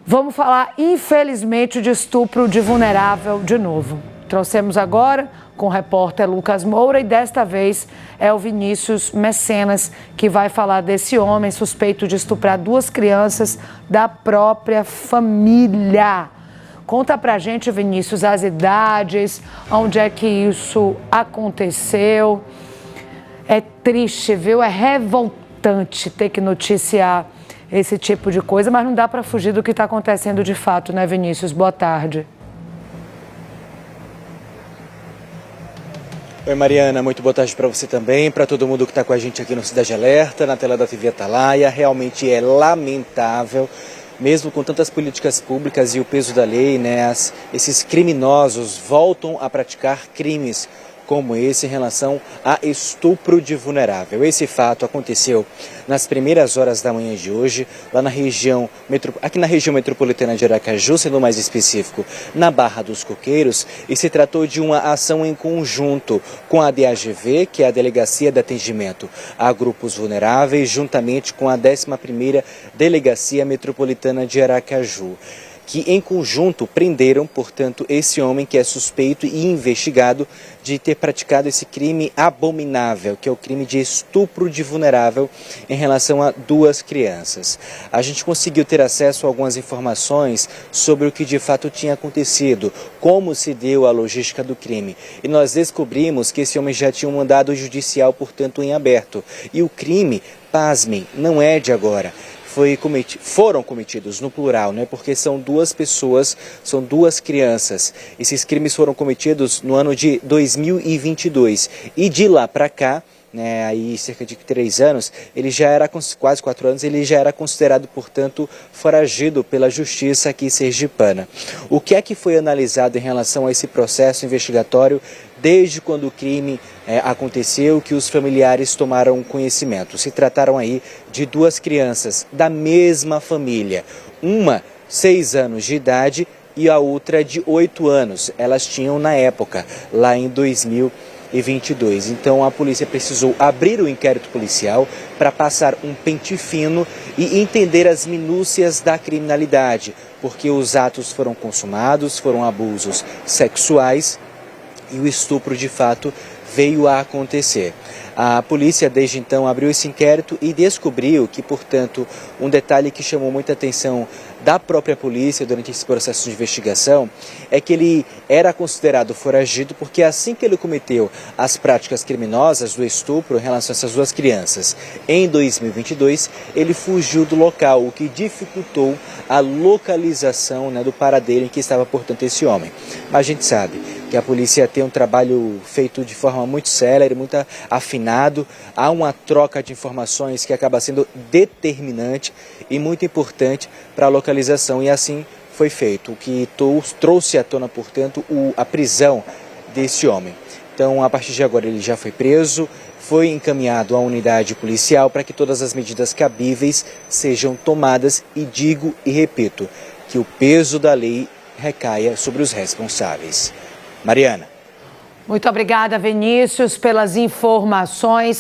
Vamos falar, infelizmente, de estupro de vulnerável de novo. Trouxemos agora com o repórter Lucas Moura e desta vez é o Vinícius Mecenas que vai falar desse homem suspeito de estuprar duas crianças da própria família. Conta pra gente, Vinícius, as idades, onde é que isso aconteceu. É triste, viu? É revoltante ter que noticiar esse tipo de coisa, mas não dá para fugir do que está acontecendo de fato, né, Vinícius? Boa tarde. Oi, Mariana, muito boa tarde para você também, para todo mundo que está com a gente aqui no Cidade Alerta, na tela da TV Atalaia. Realmente é lamentável, mesmo com tantas políticas públicas e o peso da lei, né, esses criminosos voltam a praticar crimes como esse em relação a estupro de vulnerável. Esse fato aconteceu nas primeiras horas da manhã de hoje, lá na região, aqui na região metropolitana de Aracaju, sendo mais específico, na Barra dos Coqueiros, e se tratou de uma ação em conjunto com a DAGV, que é a Delegacia de Atendimento a Grupos Vulneráveis, juntamente com a 11ª Delegacia Metropolitana de Aracaju, que em conjunto prenderam, portanto, esse homem que é suspeito e investigado de ter praticado esse crime abominável, que é o crime de estupro de vulnerável em relação a duas crianças. A gente conseguiu ter acesso a algumas informações sobre o que de fato tinha acontecido, como se deu a logística do crime. E nós descobrimos que esse homem já tinha um mandado judicial, portanto, em aberto. E o crime, pasmem, não é de agora. Foram cometidos no plural, né? Porque são duas pessoas, são duas crianças. Esses crimes foram cometidos no ano de 2022 e de lá para cá, né, aí cerca de 3 anos, ele já era, quase 4 anos, ele já era considerado, portanto, foragido pela justiça aqui sergipana. O que é que foi analisado em relação a esse processo investigatório desde quando o crime aconteceu, que os familiares tomaram conhecimento? Se trataram aí de duas crianças da mesma família, uma 6 anos de idade e a outra de 8 anos. Elas tinham na época, lá em 2022. Então a polícia precisou abrir o inquérito policial para passar um pente fino e entender as minúcias da criminalidade, porque os atos foram consumados, foram abusos sexuais e o estupro de fato veio a acontecer. A polícia desde então abriu esse inquérito e descobriu que, portanto, um detalhe que chamou muita atenção da própria polícia durante esse processo de investigação é que ele era considerado foragido porque assim que ele cometeu as práticas criminosas do estupro em relação a essas duas crianças, em 2022, ele fugiu do local, o que dificultou a localização, né, do paradeiro em que estava, portanto, esse homem. Mas a gente sabe que a polícia tem um trabalho feito de forma muito séria, muito afinado, há uma troca de informações que acaba sendo determinante e muito importante para a localização, e assim foi feito, o que trouxe à tona, portanto, a prisão desse homem. Então, a partir de agora, ele já foi preso, foi encaminhado à unidade policial para que todas as medidas cabíveis sejam tomadas e digo e repito, que o peso da lei recaia sobre os responsáveis. Mariana. Muito obrigada, Vinícius, pelas informações.